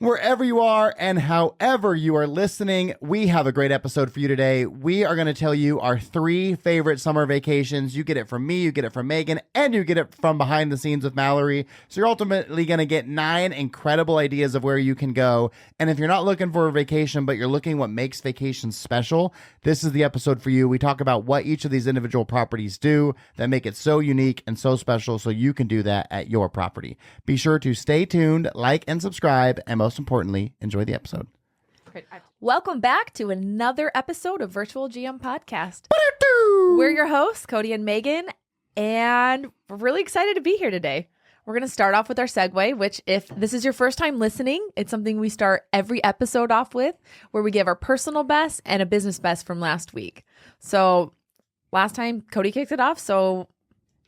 Wherever you are and however you are listening, we have a great episode for you today. We are going to tell you our 3 favorite summer vacations. You get it from me, you get it from Megan, and you get it from behind the scenes with Mallory. So you're ultimately going to get 9 incredible ideas of where you can go. And if you're not looking for a vacation, but you're looking what makes vacations special, this is the episode for you. We talk about what each of these individual properties do that make it so unique and so special so you can do that at your property. Be sure to stay tuned, like, and subscribe, and most importantly, enjoy the episode. Welcome back to another episode of Virtual GM Podcast. We're your hosts, Cody and Megan, and we're really excited to be here today. We're going to start off with our segue, which if this is your first time listening, it's something we start every episode off with, where we give our personal best and a business best from last week. So last time Cody kicked it off, so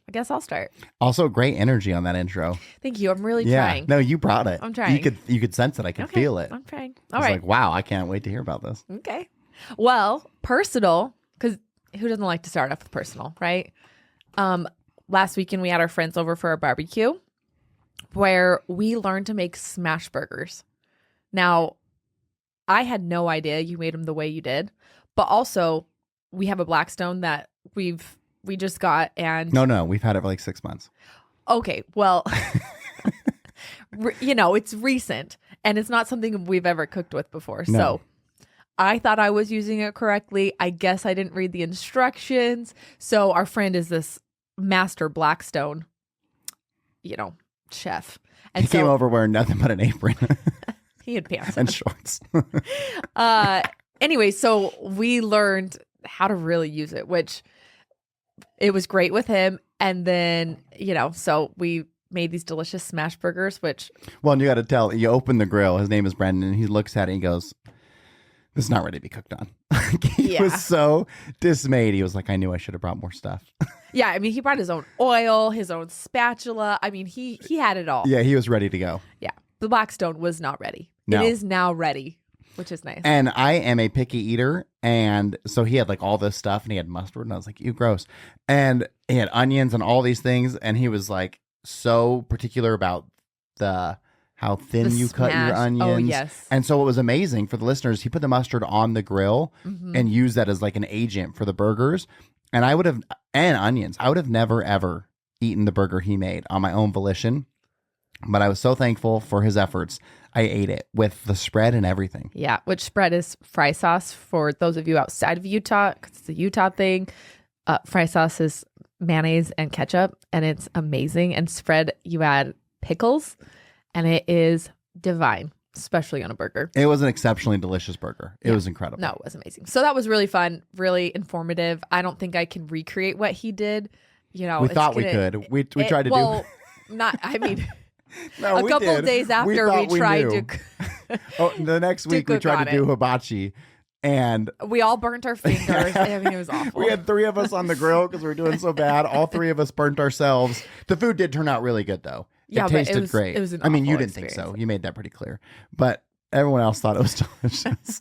I guess I'll start. Also, great energy on that intro. Thank you. I'm really trying. No, you brought it. I'm trying. You could sense it. I could feel it. I'm trying. All right. Like, wow, I can't wait to hear about this. Okay. Well, personal, because who doesn't like to start off with personal, right? Last weekend we had our friends over for a barbecue where we learned to make smash burgers. Now, I had no idea you made them the way you did, but also we have a Blackstone that we just got, and no, we've had it for like 6 months. Okay, well, it's recent and it's not something we've ever cooked with before. No. So I thought I was using it correctly. I guess I didn't read the instructions. So our friend is this master Blackstone, chef. And he came over wearing nothing but an apron. He had pants and shorts. Anyway, so we learned how to really use it, which it was great with him. And then, so we made these delicious smash burgers, which... Well, and you got to tell, you open the grill. His name is Brendan. And he looks at it and he goes, this is not ready to be cooked on. He was so dismayed. He was like, I knew I should have brought more stuff. Yeah, I mean, he brought his own oil, his own spatula. I mean, he had it all. Yeah, he was ready to go. Yeah. The Blackstone was not ready. No. It is now ready, which is nice. And I am a picky eater. And so he had like all this stuff and he had mustard. And I was like, ew, gross. And he had onions and all these things. And he was like so particular about how thin you cut your onions. Oh, yes. And so what was amazing for the listeners, he put the mustard on the grill and used that as like an agent for the burgers. And onions. I would have never, ever eaten the burger he made on my own volition. But I was so thankful for his efforts. I ate it with the spread and everything. Yeah, which spread is fry sauce for those of you outside of Utah, because it's a Utah thing. Fry sauce is mayonnaise and ketchup, and it's amazing. And spread, you add pickles, and it is divine, especially on a burger. It was an exceptionally delicious burger. It was incredible. No, it was amazing. So that was really fun, really informative. I don't think I can recreate what he did. We thought we could. We tried to do. Well, not. I mean. No, a couple of days after we tried to the next week we tried to do hibachi, and we all burnt our fingers. I mean, it was awful. We had 3 of us on the grill because we were doing so bad. All 3 of us burnt ourselves. The food did turn out really good though. Yeah, it tasted great. It was an I mean, you didn't experience. think so. You made that pretty clear, but everyone else thought it was delicious.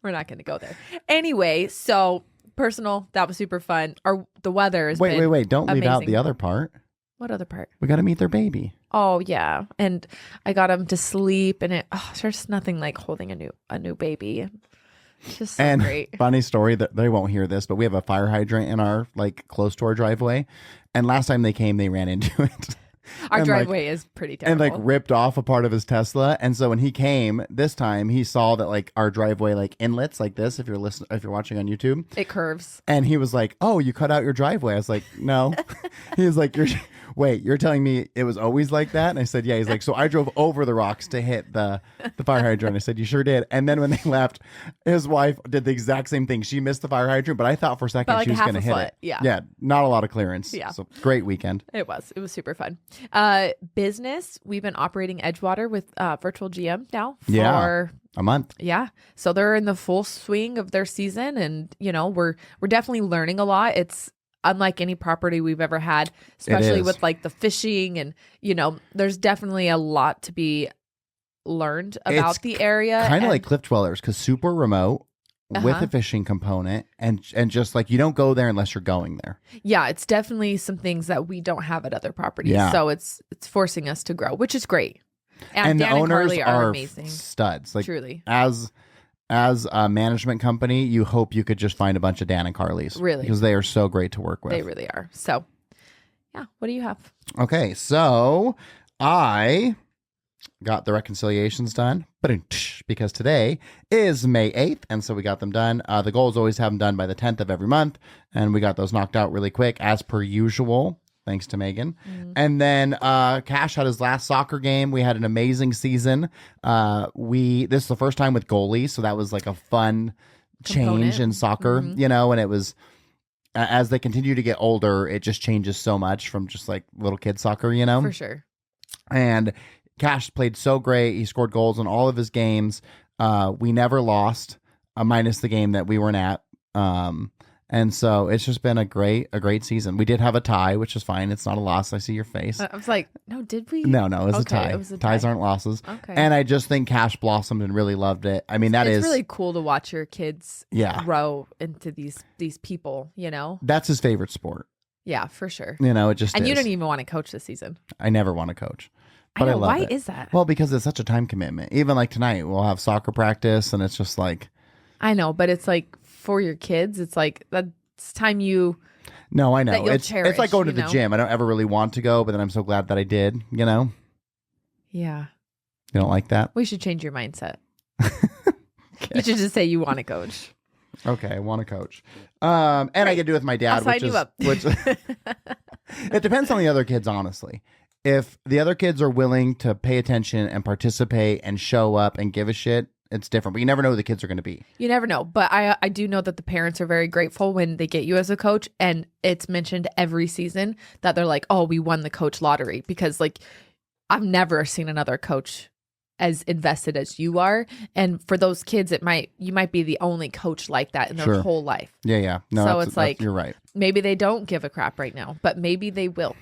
We're not going to go there anyway. So personal, that was super fun. The weather is wait! Don't amazing. leave out the other part. What other part? We got to meet their baby. Oh yeah, and I got him to sleep, and there's nothing like holding a new baby. It's just so great. Funny story that they won't hear this, but we have a fire hydrant in our close to our driveway, and last time they came, they ran into it. Our driveway is pretty terrible. And ripped off a part of his Tesla. And so when he came this time, he saw that our driveway inlets like this. If you're watching on YouTube, it curves. And he was like, "Oh, you cut out your driveway." I was like, "No." He was like, you're telling me it was always like that?" And I said, "Yeah." He's like, "So I drove over the rocks to hit the fire hydrant." I said, "You sure did." And then when they left, his wife did the exact same thing. She missed the fire hydrant, but I thought for a second she was going to hit it. Yeah, not a lot of clearance. Yeah, so great weekend. It was super fun. Business, we've been operating Edgewater with Virtual GM now for a month. Yeah, so they're in the full swing of their season, and we're definitely learning a lot. It's unlike any property we've ever had, especially with the fishing, and there's definitely a lot to be learned about the area. Kind of like Cliff Dwellers, because super remote. With a fishing component and just you don't go there unless you're going there. Yeah, it's definitely some things that we don't have at other properties. Yeah. So it's forcing us to grow, which is great. And the Dan and owners Carly are amazing. studs. Like Truly. as a management company, you hope you could just find a bunch of Dan and Carly's. Really. Because they are so great to work with. They really are. So, yeah. What do you have? Okay, so I got the reconciliations done, because today is May 8th, and so we got them done. The goal is always have them done by the 10th of every month, and we got those knocked out really quick, as per usual, thanks to Megan. And then Cash had his last soccer game. We had an amazing season. This is the first time with goalies, so that was like a fun change in soccer, and it was... as they continue to get older, it just changes so much from just like little kid soccer, For sure. And Cash played so great. He scored goals in all of his games. We never lost, minus the game that we weren't at. And so it's just been a great season. We did have a tie, which is fine. It's not a loss. I see your face. I was like, no, did we? No, it was a tie. It was a Ties tie. aren't losses. Okay. And I just think Cash blossomed and really loved it. I mean, It's really cool to watch your kids Yeah. grow into these people, That's his favorite sport. Yeah, for sure. It just And is. you don't even want to coach this season. I never want to coach. But I know. love Why it. is that? Well, because it's such a time commitment. Even like tonight, we'll have soccer practice, and it's just like... I know, but it's like for your kids, it's like that's time you... No, I know. that you'll It's cherish, like going to you the know? gym. I don't ever really want to go, but then I'm so glad that I did, Yeah. You don't like that? We should change your mindset. You should just say you want to coach. Okay, I want to coach. And I get to do it with my dad, I'll sign which you is... up. Which, it depends on the other kids, honestly. If the other kids are willing to pay attention and participate and show up and give a shit, it's different. But you never know who the kids are going to be. You never know. But I do know that the parents are very grateful when they get you as a coach. And it's mentioned every season that they're like, oh, we won the coach lottery. Because like I've never seen another coach as invested as you are. And for those kids, you might be the only coach like that in their whole life. Yeah. No, So it's like, you're right. Maybe they don't give a crap right now, but maybe they will.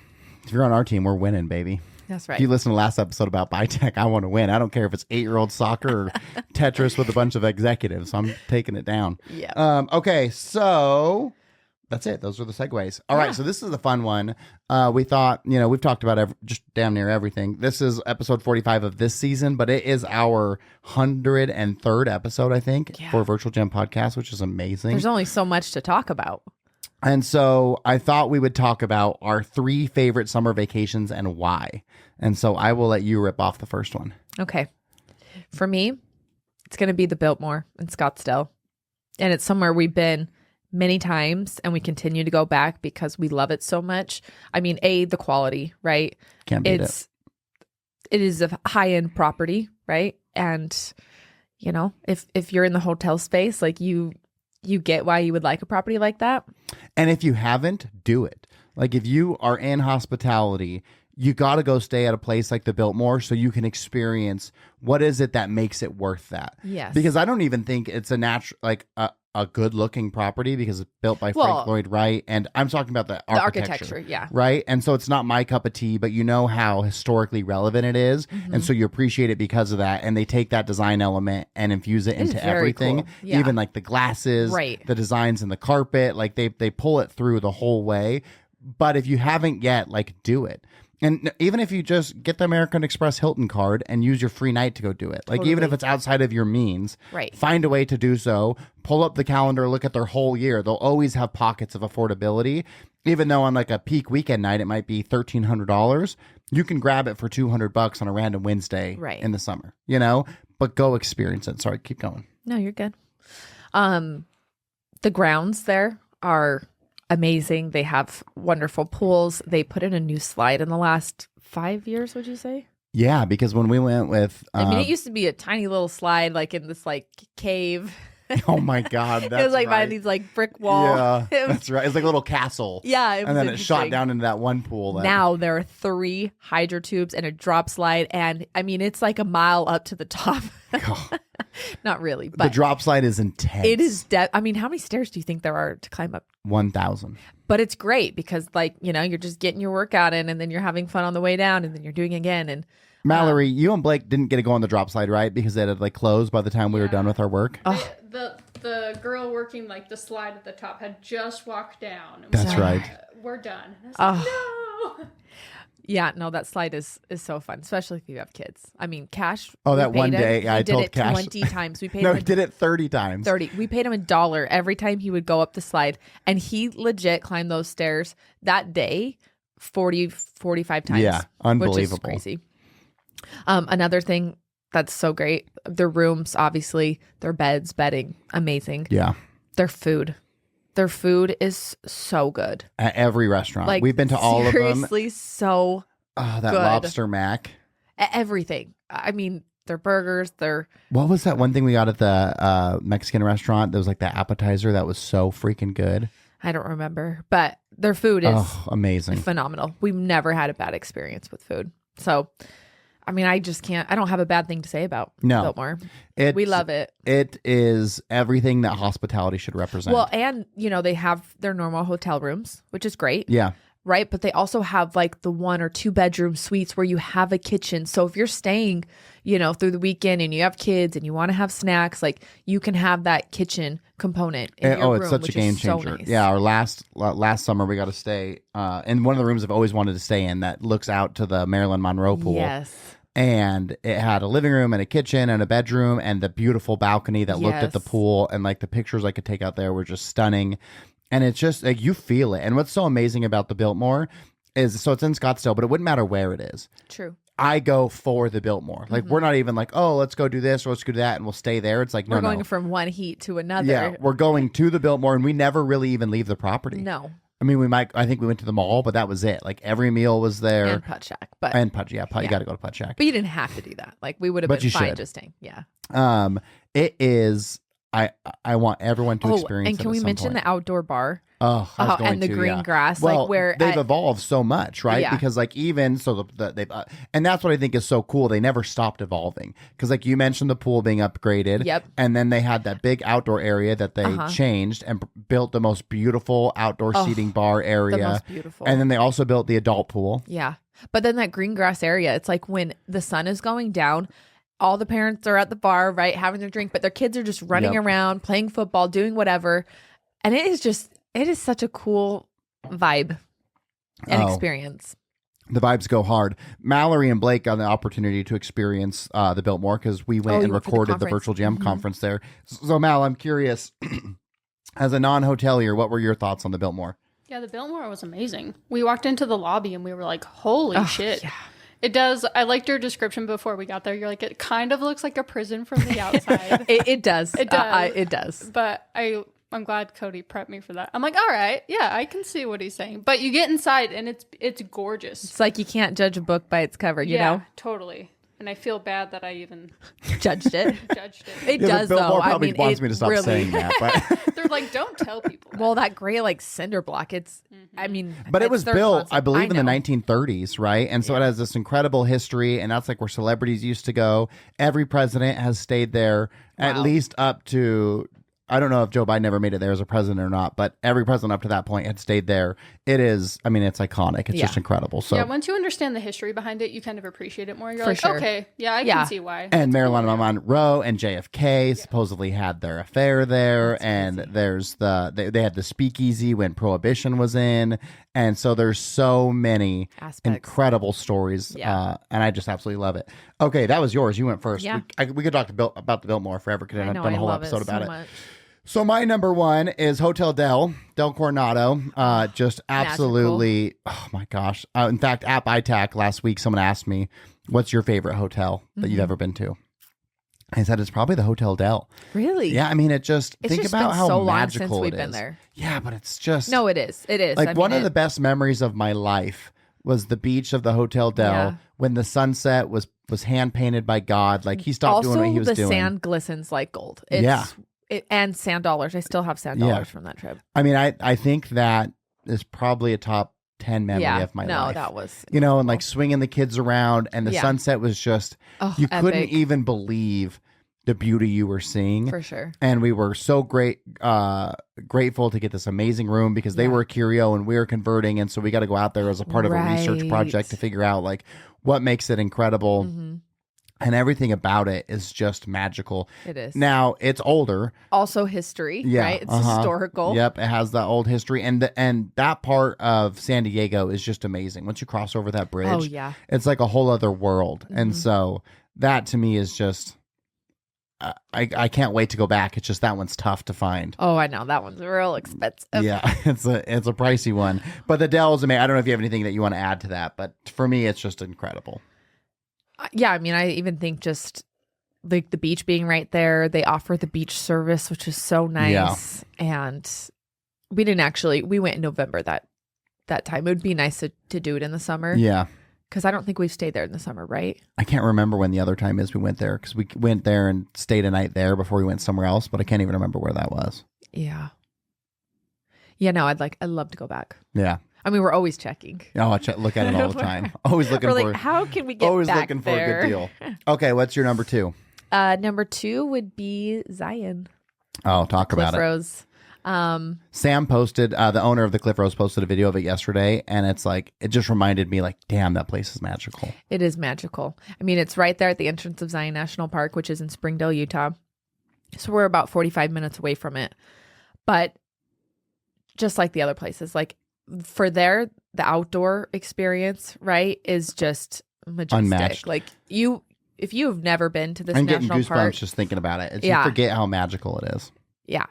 If you're on our team, we're winning, baby. That's right. If you listen to the last episode about Bitech, I want to win. I don't care if it's 8-year-old soccer or Tetris with a bunch of executives. I'm taking it down. Yeah. Okay, so that's it. Those are the segues. All right, so this is a fun one. We thought, we've talked about just damn near everything. This is episode 45 of this season, but it is our 103rd episode, I think, for Virtual Gym Podcast, which is amazing. There's only so much to talk about. And so I thought we would talk about our 3 favorite summer vacations and why. And so I will let you rip off the first one. Okay. For me, it's going to be the Biltmore in Scottsdale. And it's somewhere we've been many times and we continue to go back because we love it so much. I mean, the quality, right? Can't beat it. It is a high-end property, right? And, if you're in the hotel space, like you get why you would like a property like that. And if you haven't, do it. Like if you are in hospitality, you got to go stay at a place like the Biltmore so you can experience what is it that makes it worth that. Yes. Because I don't even think it's a natural, like a good looking property because it's built by Frank Lloyd Wright. And I'm talking about the architecture. Yeah. Right. And so it's not my cup of tea, but you know how historically relevant it is. Mm-hmm. And so you appreciate it because of that. And they take that design element and infuse it into very everything. cool. Yeah. Even like the glasses, Right. the designs in the carpet, like they pull it through the whole way. But if you haven't yet, like do it. And even if you just get the American Express Hilton card and use your free night to go do it, like even if it's outside of your means, Right. find a way to do so. Pull up the calendar, look at their whole year. They'll always have pockets of affordability. Even though on like a peak weekend night, it might be $1,300, you can grab it for $200 on a random Wednesday in the summer, but go experience it. Sorry, keep going. No, you're good. The grounds there are amazing. They have wonderful pools. They put in a new slide in the last 5 years, would you say? Yeah, because when we went with... I mean, it used to be a tiny little slide like in this like cave. Oh my God. That's it was like by right. these like brick walls. Yeah, that's right. It's like a little castle. Yeah. It was and then it shot down into that one pool. Now there are 3 hydro tubes and a drop slide. And I mean, it's like a mile up to the top. Not really. But the drop slide is intense. It is. I mean, how many stairs do you think there are to climb up? 1,000. But it's great because like, you're just getting your workout in and then you're having fun on the way down and then you're doing it again. And Mallory, you and Blake didn't get to go on the drop slide, right? Because it had like closed by the time we were done with our work. The girl working like the slide at the top had just walked down. And That's was like, right. We're done. And I was like, no. Yeah, no, that slide is so fun, especially if you have kids. I mean, Cash. Oh, we that one paid him. day, He I did told it Cash. 20 times. We paid No, him he did it 30 times. 30. We paid him $1 every time he would go up the slide, and he legit climbed those stairs that day 45 times. Yeah, unbelievable. Which is crazy. Another thing that's so great, their rooms, obviously, their beds, bedding, amazing. Yeah. Their food. Their food is so good. At every restaurant. Like, We've been to all of them. Seriously, so Oh, that good. lobster mac. Everything. I mean, their burgers, their... What was that one thing we got at the Mexican restaurant? There was like that appetizer that was so freaking good. I don't remember, but their food is amazing. phenomenal. We've never had a bad experience with food. So, I mean, I don't have a bad thing to say about Biltmore. We love it. It is everything that hospitality should represent. Well, and, they have their normal hotel rooms, which is great. Yeah. Right. But they also have like the 1 or 2 bedroom suites where you have a kitchen. So if you're staying, through the weekend and you have kids and you want to have snacks, like you can have that kitchen component in your room, it's such a game changer. So nice. Yeah. Our last summer, we got to stay in one of the rooms I've always wanted to stay in that looks out to the Marilyn Monroe pool. Yes. And it had a living room and a kitchen and a bedroom and the beautiful balcony that looked at the pool. And like the pictures I could take out there were just stunning. And it's just like you feel it. And what's so amazing about the Biltmore is, so it's in Scottsdale, but it wouldn't matter where it is. True. I go for the Biltmore. Like we're not even like, oh, let's go do this or let's go do that and we'll stay there. It's like, we're going from one heat to another. Yeah, we're going to the Biltmore and we never really even leave the property. No. I mean, I think we went to the mall, but that was it. Like every meal was there. And Putt Shack. But you got to go to Putt Shack. But you didn't have to do that. Like we would have been fine just staying. Yeah. It is, I want everyone to experience it. And can we mention the outdoor bar? Oh, and the green grass, well, like where they've evolved so much, right? Yeah. Because like even so, they've and that's what I think is so cool. They never stopped evolving because like you mentioned the pool being upgraded, Yep. And then they had that big outdoor area that they changed and built the most beautiful outdoor seating bar area, the most beautiful. And then they also built the adult pool. Yeah, but then that green grass area, it's like when the sun is going down. All the parents are at the bar, right, having their drink, but their kids are just running around, playing football, doing whatever. And it is such a cool vibe and experience. The vibes go hard. Mallory and Blake got the opportunity to experience the Biltmore because we went and recorded the virtual GM conference there. So Mal, I'm curious, as a non-hotelier, what were your thoughts on the Biltmore? Yeah, the Biltmore was amazing. We walked into the lobby and we were like, holy shit. Yeah. It does. I liked your description before we got there. You're like, it kind of looks like a prison from the outside. It does. It does. It does. But I'm glad Cody prepped me for that. I'm like, all right, yeah, I can see what he's saying. But you get inside and it's gorgeous. It's like you can't judge a book by its cover, you know? Totally. And I feel bad that I even judged it. It does, the Biltmore though. probably wants me to stop saying that. But They're like, don't tell people that. Well, that gray like cinder block, it's, I mean. But it was built, I believe, in the know. 1930s, right? And so it has this incredible history, and that's like where celebrities used to go. Every president has stayed there at least up to, I don't know if Joe Biden ever made it there as a president or not, but every president up to that point had stayed there. It is, I mean, it's iconic. It's just incredible. So yeah, once you understand the history behind it, you kind of appreciate it more. You're For like, sure. okay, yeah, I can see why. And Marilyn Monroe and JFK supposedly had their affair there. And there's they had the speakeasy when Prohibition was in. And so there's so many incredible stories. And I just absolutely love it. Okay, that was yours. You went first. Yeah. We could talk about the Biltmore forever because I've done a whole episode about it. Much. So my number one is Hotel Del Coronado. Just absolutely, oh my gosh. In fact, at ITAC last week, someone asked me, what's your favorite hotel that you've ever been to? I said, it's probably the Hotel Del. Really? Yeah, I mean, think about been how so long magical since we've it been is. there. Yeah, but it's just. No, it is. It is. Like one of the best memories of my life was the beach of the Hotel Del when the sunset was hand painted by God. Like he stopped doing what he was doing. Also, the sand glistens like gold. And sand dollars. I still have sand dollars from that trip. I mean, I think that is probably a top 10 memory of my life. No, that was incredible. And like swinging the kids around, and the sunset was just you couldn't even believe the beauty you were seeing. For sure. And we were so grateful to get this amazing room because they were a curio and we were converting, and so we got to go out there as a part of a research project to figure out like what makes it incredible. And everything about it is just magical. It is. Now, it's older. Also history, Yeah, right? It's historical. Yep, it has that old history. And that part of San Diego is just amazing. Once you cross over that bridge, Oh, yeah. it's like a whole other world. And so that to me is just, I can't wait to go back. It's just that one's tough to find. Oh, I know. That one's real expensive. Yeah, it's a pricey one. But the Del's amazing. I don't know if you have anything that you want to add to that, but for me, it's just incredible. Yeah, I mean, I even think just like the beach being right there, they offer the beach service, which is so nice. Yeah. And we went in November that time. It would be nice to do it in the summer. Yeah. Because I don't think we've stayed there in the summer, right? I can't remember when the other time is we went there, because we went there and stayed a night there before we went somewhere else, but I can't even remember where that was. Yeah. Yeah, no, I'd love to go back. Yeah. I mean, we're always checking. Oh, I look at it all the time. Always looking We're for like, how can we get always back looking there? for a good deal. Okay, what's your number 2? Number 2 would be Zion. Oh, talk Cliff about Rose. Sam posted, the owner of the Cliff Rose posted a video of it yesterday, and it's like, it just reminded me, like, damn, that place is magical. It is magical. I mean, it's right there at the entrance of Zion National Park, which is in Springdale, Utah. So we're about 45 minutes away from it. But just like the other places, like for there, the outdoor experience, right, is just majestic. Unmatched. Like if you have never been to this I'm getting national goosebumps park, just thinking about it. Yeah. You forget how magical it is. yeah,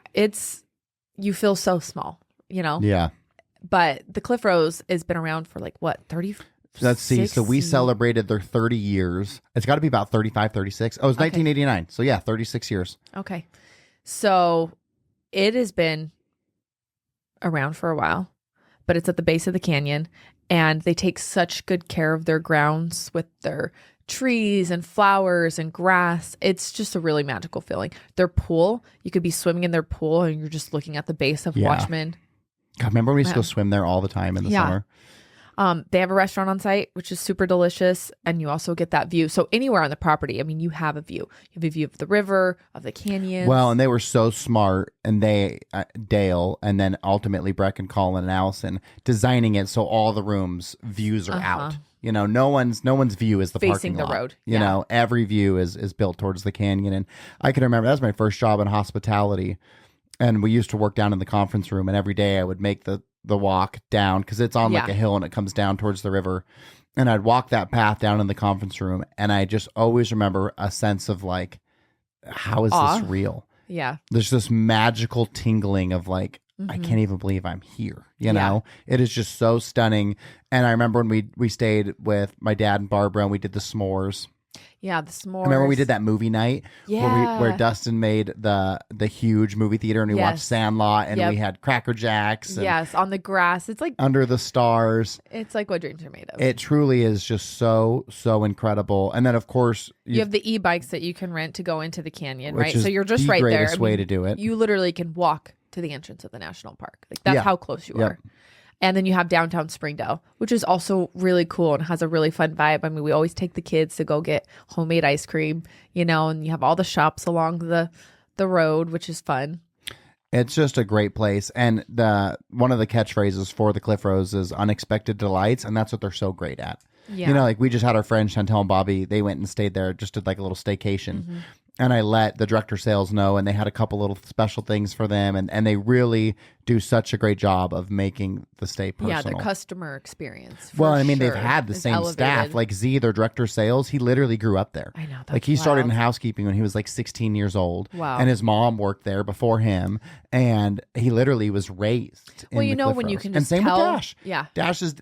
you feel so small, you know? Yeah. But the Cliff Rose has been around for like what, 30? Let's see. So we celebrated their 30 years. It's got to be about 35, 36. Oh, it's 1989. So yeah, 36 years. Okay. So it has been around for a while, but it's at the base of the canyon, and they take such good care of their grounds with their trees and flowers and grass. It's just a really magical feeling. Their pool, you could be swimming in their pool and you're just looking at the base of Watchman. God, remember when we used to go swim there all the time in the summer? They have a restaurant on site, which is super delicious, and you also get that view. So anywhere on the property, I mean, you have a view. You have a view of the river, of the canyon. Well, and they were so smart, and they, Dale, and then ultimately Breck and Colin and Allison, designing it so all the rooms' views are out. You know, no one's view is the facing parking the lot. road. You know, every view is built towards the canyon. And I can remember that was my first job in hospitality, and we used to work down in the conference room, and every day I would make the walk down, because it's on like a hill and it comes down towards the river, and I'd walk that path down in the conference room, and I just always remember a sense of like, how is this real? Yeah. There's this magical tingling of like, I can't even believe I'm here. You know, it is just so stunning. And I remember when we stayed with my dad and Barbara, and we did the s'mores. Yeah, the s'mores. I remember we did that movie night where Dustin made the huge movie theater, and we watched Sandlot, and we had Cracker Jacks. And on the grass. It's like under the stars. It's like what dreams are made of. It truly is just so incredible. And then of course you have the e-bikes that you can rent to go into the canyon, which right? is So you're just the right there. greatest way to do it. You literally can walk to the entrance of the national park. Like that's how close you are. And then you have downtown Springdale, which is also really cool and has a really fun vibe. I mean, we always take the kids to go get homemade ice cream, you know, and you have all the shops along the road, which is fun. It's just a great place. And one of the catchphrases for the Cliff Rose is unexpected delights, and that's what they're so great at. Yeah. You know, like we just had our friends Chantel and Bobby, they went and stayed there, just did like a little staycation. And I let the director of sales know, and they had a couple little special things for them, and they really do such a great job of making the stay personal. Yeah, their customer experience. Well, I mean, they've had the same staff. Like Z, their director of sales, he literally grew up there. I know. That's like he started in wild. housekeeping when he was like 16 years old. Wow. And his mom worked there before him, and he literally was raised. Well, in you the know, Cliff when you Rose. can and just same tell. with Dash. Yeah. Dash is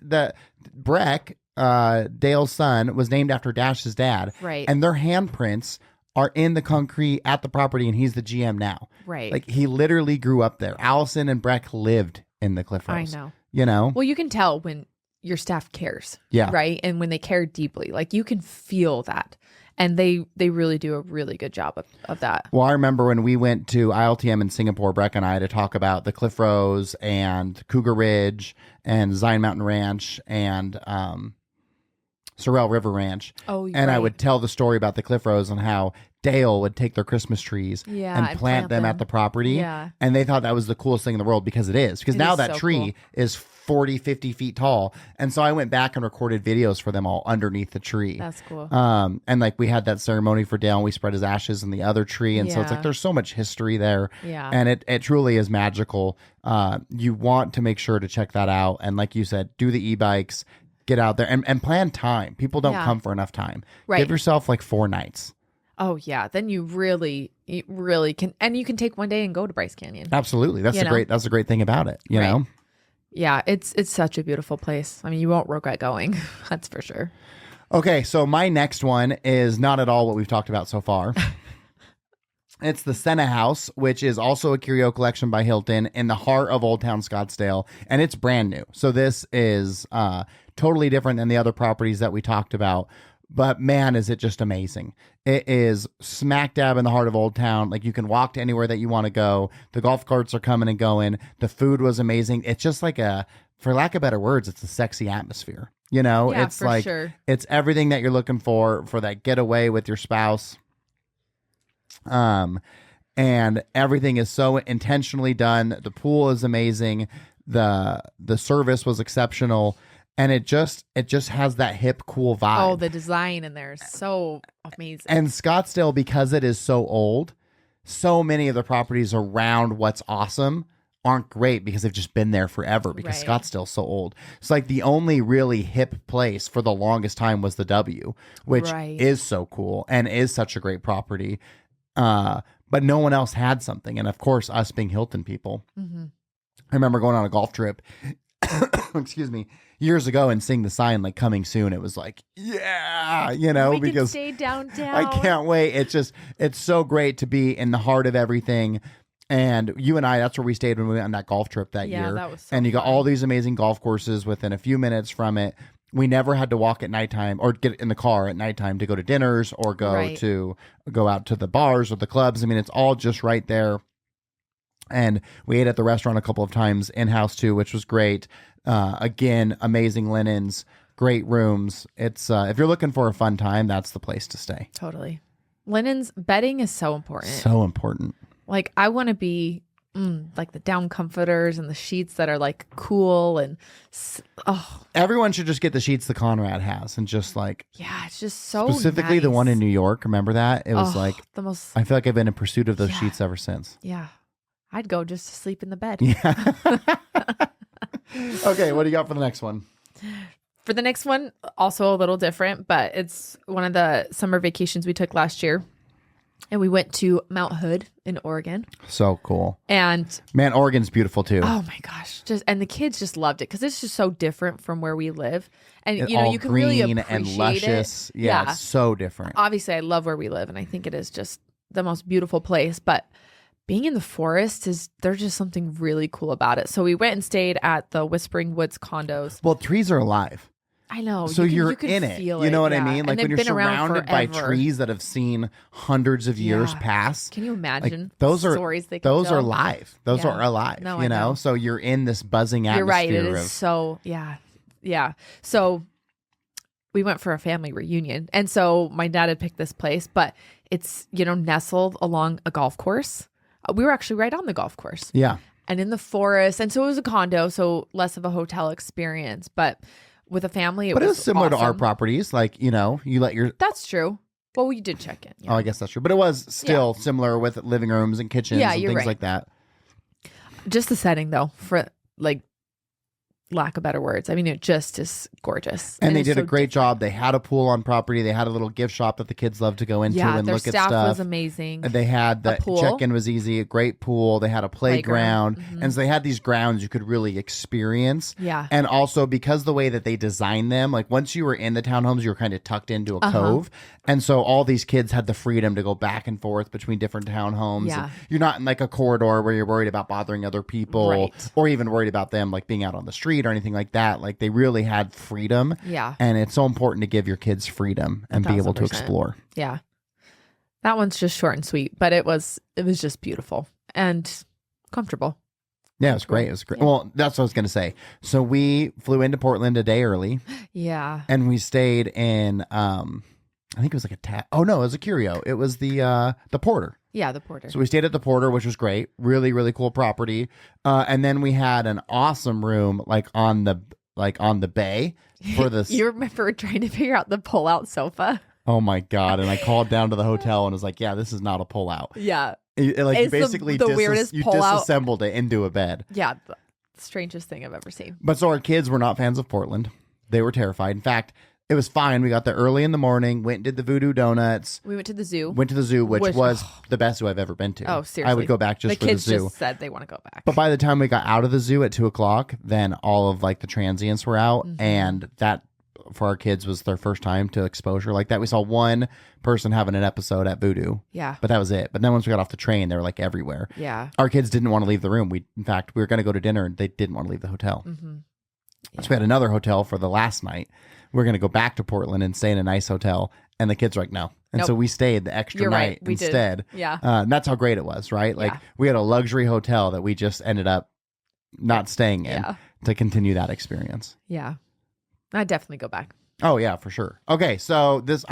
Breck, Dale's son, was named after Dash's dad. Right. And their handprints are in the concrete at the property, and he's the GM now. Right. Like he literally grew up there. Allison and Breck lived in the Cliff Rose. I know. You know? Well, you can tell when your staff cares. Yeah. Right. And when they care deeply, like you can feel that. And they really do a really good job of that. Well, I remember when we went to ILTM in Singapore, Breck and I, to talk about the Cliff Rose and Cougar Ridge and Zion Mountain Ranch and Sorrel River Ranch. Oh, and I right. would tell the story about the Cliff Rose and how Dale would take their Christmas trees Yeah, and plant them at the property. Yeah. And they thought that was the coolest thing in the world because it is. Because It now is that so tree cool. is 40, 50 feet tall. And so I went back and recorded videos for them all underneath the tree. That's cool. And like we had that ceremony for Dale and we spread his ashes in the other tree. And so it's Yeah. like there's so much history there. Yeah. And it truly is magical. You want to make sure to check that out. And like you said, do the e-bikes, get out there and plan time. People don't Yeah. come for enough time. Right. Give yourself like 4 nights. Oh yeah, then you really can, and you can take one day and go to Bryce Canyon. Absolutely. That's You know? that's a great thing about it. You Right. know? Yeah, it's such a beautiful place. I mean, you won't regret going. That's for sure. Okay, so my next one is not at all what we've talked about so far. It's the Senna House, which is also a curio collection by Hilton in the heart of Old Town Scottsdale, and it's brand new. So this is totally different than the other properties that we talked about. But man, is it just amazing. It is smack dab in the heart of Old Town. Like you can walk to anywhere that you want to go. The golf carts are coming and going. The food was amazing. It's just like for lack of better words, it's a sexy atmosphere. You know, Yeah, it's for like, sure. it's everything that you're looking for that getaway with your spouse. And everything is so intentionally done. The pool is amazing. The service was exceptional. And it just has that hip, cool vibe. Oh, the design in there is so amazing. And Scottsdale, because it is so old, so many of the properties around what's awesome aren't great because they've just been there forever because Right. Scottsdale's so old. It's like the only really hip place for the longest time was the W, which Right. is so cool and is such a great property. But no one else had something. And of course, us being Hilton people, Mhm. I remember going on a golf trip, excuse me, years ago and seeing the sign like coming soon. It was like, yeah, you know, we can because stay downtown. I can't wait. It's so great to be in the heart of everything. And you and I, that's where we stayed when we went on that golf trip that Yeah, year. that was so and you got fun. all these amazing golf courses within a few minutes from it. We never had to walk at nighttime or get in the car at nighttime to go to dinners or go out to the bars or the clubs. I mean, it's all just right there. And we ate at the restaurant a couple of times in-house too, which was great. Again, amazing linens, great rooms. It's if you're looking for a fun time, that's the place to stay. Totally. Linens, bedding is so important. So important. Like I want to be like the down comforters and the sheets that are like cool and Everyone should just get the sheets the Conrad has and just like yeah, it's just so specifically the nice. one in New York. Remember that? It was like the most. I feel like I've been in pursuit of those Yeah. sheets ever since. Yeah, I'd go just to sleep in the bed. Yeah. Okay, what do you got for the next one? For the next one, also a little different, but it's one of the summer vacations we took last year. And we went to Mount Hood in Oregon. So cool. And Man, Oregon's beautiful too. oh my gosh, and the kids just loved it because it's just so different from where we live. And It's you know, all you can green really and appreciate luscious. it. Yeah, it's so different. Obviously, I love where we live and I think it is just the most beautiful place, but being in the forest there's just something really cool about it. So we went and stayed at the Whispering Woods condos. Well, trees are alive. I know. So you can can in it. feel You know it, what I yeah. mean? And Like when they've you're been around surrounded by forever. trees that have seen hundreds of years Yeah. pass. Can you Like imagine those are stories they could those are tell? live. Those Yeah. are alive. No, you I know? know. So you're in this buzzing atmosphere. You're right. It of is so yeah. So we went for a family reunion, and so my dad had picked this place, but it's nestled along a golf course. We were actually right on the golf course. Yeah. And in the forest, and so it was a condo, so less of a hotel experience, but with a family, But it was was similar to our awesome. properties. Like, you let your That's true. Well, we did check in. Oh, I guess that's true. But it was still similar with living rooms and kitchens Yeah, and you're things right. like that. Just the setting, though, for like lack of better words. I mean, it just is gorgeous. And they it's did a so great different. job. They had a pool on property. They had a little gift shop that the kids love to go into Yeah, and their look at staff stuff. was amazing. And they had the pool. check-in was easy, a great pool. They had a playground. Mhm. And so they had these grounds you could really experience. Yeah. And also because the way that they designed them, like once you were in the townhomes, you were kind of tucked into a cove. And so all these kids had the freedom to go back and forth between different townhomes. Yeah. And you're not in like a corridor where you're worried about bothering other people Right. or even worried about them like being out on the street or anything like that. Like they really had freedom. Yeah. And it's so important to give your kids freedom and be able to 1000%. explore. Yeah. That one's just short and sweet, but it was just beautiful and comfortable. Yeah, it was great. It was great. Yeah. Well, that's what I was going to say. So we flew into Portland a day early, Yeah. and we stayed in, I think it was like oh no, it was a Curio. It was the Porter. Yeah, the Porter. So we stayed at the Porter, which was great. Really, really cool property. And then we had an awesome room like on the bay for this. You remember trying to figure out the pull-out sofa? Oh my God. And I called down to the hotel and was like, yeah, this is not a pullout. Yeah. Like you It's basically the weirdest you pull-out. disassembled it into a bed. Yeah. The strangest thing I've ever seen. But so our kids were not fans of Portland. They were terrified. In fact, it was fine. We got there early in the morning, went and did the Voodoo Donuts, We went to the zoo. which was the best zoo I've ever been to. Oh, seriously. I would go back just the for kids the zoo. just said they want to go back. But by the time we got out of the zoo at 2:00, then all of like the transients were out, and that for our kids was their first time to exposure like that. We saw one person having an episode at Voodoo, Yeah. but that was it. But then once we got off the train, they were like everywhere. Yeah. Our kids didn't want to leave the room. In fact, we were going to go to dinner, and they didn't want to leave the hotel. Mm-hmm. So we had another hotel for the last night. We're going to go back to Portland and stay in a nice hotel, and the kids were like, no. And Nope. so we stayed the extra You're night right. We instead. did. Yeah. And that's how great it was, right? Like Yeah. we had a luxury hotel that we just ended up not staying in Yeah. to continue that experience. Yeah. I'd definitely go back. Oh yeah, for sure. Okay, so this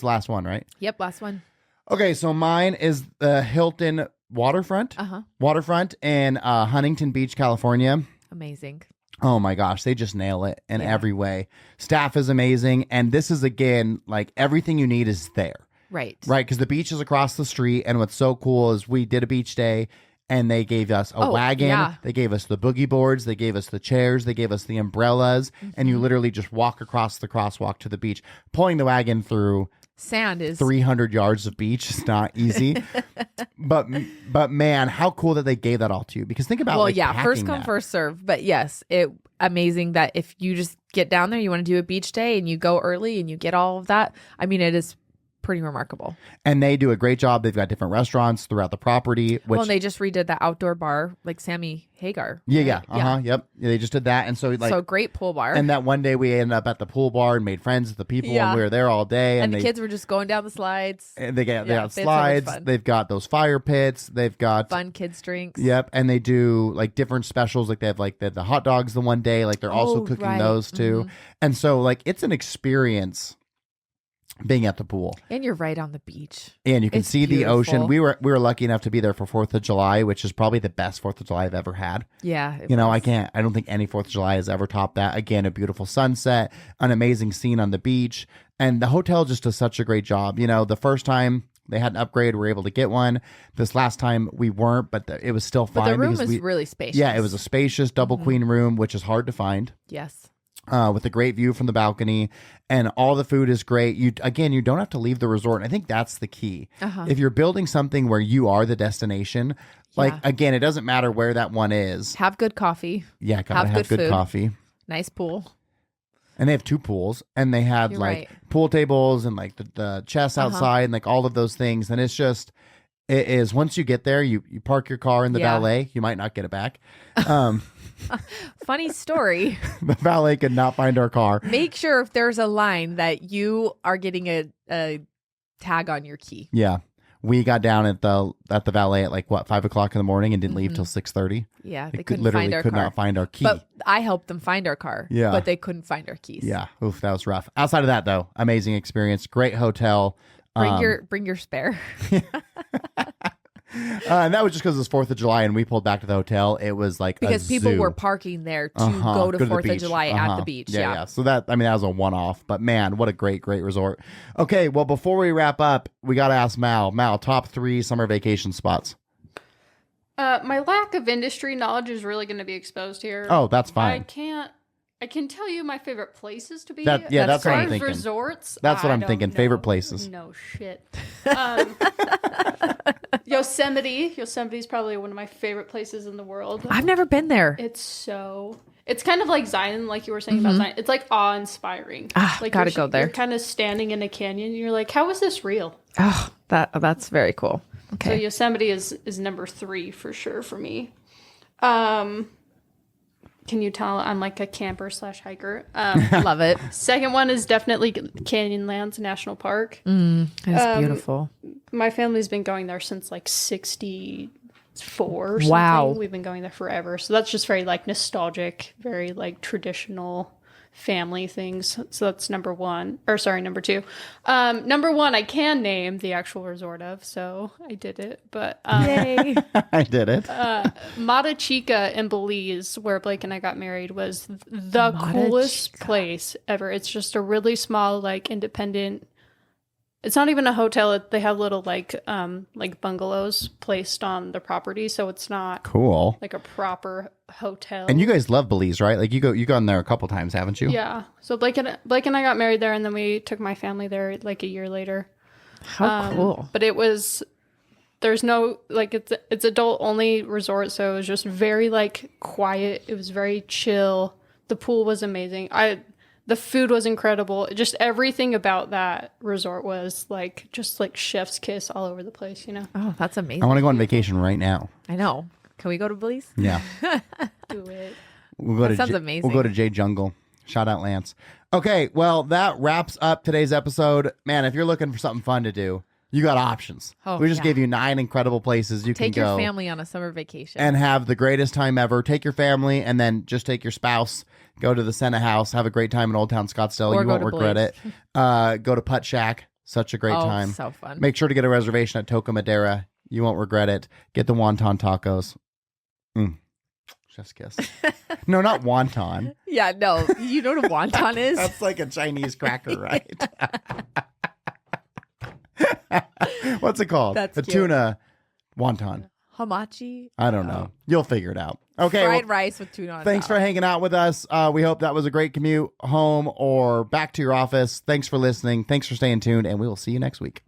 last one, right? Yep. Last one. Okay, so mine is the Hilton Waterfront. Uh-huh. Waterfront in Huntington Beach, California. Amazing. Oh my gosh, they just nail it in Yeah. every way. Staff is amazing, and this is again like everything you need is there. Right. Right, because the beach is across the street, and what's so cool is we did a beach day, and they gave us a wagon, yeah. they gave us the boogie boards, they gave us the chairs, they gave us the umbrellas, and you literally just walk across the crosswalk to the beach. Pulling the wagon through Sand is 300 yards of beach is not easy, but man, how cool that they gave that all to you. Because think about well, like, yeah, first packing come, that. first serve. But yes, it amazing that if you just get down there, you want to do a beach day and you go early and you get all of that. I mean, it is pretty remarkable. And they do a great job. They've got different restaurants throughout the property. Which, Well, and they just redid the outdoor bar, like Sammy Hagar. yeah, right? yep. Yeah, they just did that, and so like, so great pool bar. and that one day we ended up at the pool bar and made friends with the people, Yeah. and we were there all day. and And the they kids were just going down the slides. and they Yeah, got they had so much slides. fun. They've got those fire pits. They've got Fun kids drinks. Yep, and they do like different specials. Like they have like the hot dogs the one day. Like they're also Oh, cooking right. those too. Mhm. And so like it's an experience being at the pool, And you're right on the beach. and you can It's see the ocean. beautiful. We were lucky enough to be there for 4th of July, which is probably the best 4th of July I've ever had. Yeah. You know, I don't think any 4th of July has ever topped that. Again, a beautiful sunset, an amazing scene on the beach, and the hotel just does such a great job. You know, the first time they had an upgrade, we were able to get one. This last time we weren't, but it was still But fine. the room because is really spacious. Yeah, it was a spacious double Mhm. queen room, which is hard to find, Yes. with a great view from the balcony, and all the food is great. You don't have to leave the resort. And I think that's the key. Uh-huh. If you're building something where you are the destination, like Yeah. again, it doesn't matter where that one is. Have good coffee. Yeah, gotta Have have good good food. coffee. Nice pool. And they have 2 pools, and they have You're like right. pool tables and like the chess Uh-huh. outside and like all of those things. And it's just, it is once you get there, you park your car in the Yeah. valet. You might not get it back. Funny story. The valet could not find our car. Make sure if there's a line that you are getting a tag on your key. Yeah. We got down at the valet at like 5:00 in the morning and didn't leave till 6:30. Yeah, they They couldn't literally find our could car. not find our key. But I helped them find our car. Yeah. But they couldn't find our keys. Yeah. Oof, that was rough. Outside of that though, amazing experience. Great hotel. Bring your spare. And that was just because it was 4th of July and we pulled back to the hotel. It was like Because a people zoo. were parking there to Uh-huh, go to the 4th of beach. July at Uh-huh. the beach. Yeah. So that was a one-off, but man, what a great resort. Okay, well, before we wrap up, we got to ask Mal, top 3 summer vacation spots. My lack of industry knowledge is really going to be exposed here. Oh, that's fine. I can tell you my favorite places to be. That's what I'm As far as thinking. Resorts. That's what I I'm don't thinking. know. Favorite places. No shit. Yosemite. Yosemite's probably one of my favorite places in the world. I've never been there. It's kind of like Zion, like you were saying about Zion. It's like awe-inspiring. Like gotta you're- go there. You're kind of standing in a canyon. And you're like, how is this real? Oh, that's very cool. So Okay. Yosemite is number 3 for sure for me. Can you tell I'm like a camper / hiker? Love it. Second one is definitely Canyonlands National Park. It's beautiful. My family's been going there since like 60, 4 or something. Wow. We've been going there forever. So that's just very like nostalgic, very like traditional family things. So that's number 1. Or sorry, number 2. Number 1 I can name the actual resort of, so I did it. But Yay. I did it. Mata Chica in Belize, where Blake and I got married, was the Mata coolest Chica. place ever. It's just a really small, like, independent. It's not even a hotel. They have little like bungalows placed on the property, so it's not Cool. like a proper hotel. And you guys love Belize, right? Like you gone there a couple times, haven't you? Yeah. So Blake and I got married there, and then we took my family there like a year later. How cool. But it was, there's no, like, it's adult only resort, so it was just very like quiet. It was very chill. The pool was amazing. The food was incredible. Just everything about that resort was like just like chef's kiss all over the place, you know. Oh, that's amazing. I want to go on vacation right now. I know. Can we go to Belize? Yeah. Do it. We'll go That sounds amazing. We'll go to J Jungle. Shout out Lance. Okay, well, that wraps up today's episode. Man, if you're looking for something fun to do, you got options. Oh, we just yeah. gave you 9 incredible places you Take can go. your family on a summer vacation. And have the greatest time ever. Take your family and then just take your spouse. Go to the Senna House. Have a great time in Old Town Scottsdale. Or You go won't to regret Belize. it. Go to Putt Shack. Such a great oh, time. so fun. Make sure to get a reservation at Toca Madera. You won't regret it. Get the wonton tacos. Chef's kiss. No, not wonton. Yeah, no. You know what a wonton is? That's like a Chinese cracker, right? What's it called? That's a cute. tuna wonton. Hamachi. I don't know. You'll figure it out. Okay. Fried well, rice with tuna on thanks top. for hanging out with us. We hope that was a great commute home or back to your office. Thanks for listening. Thanks for staying tuned, and we will see you next week.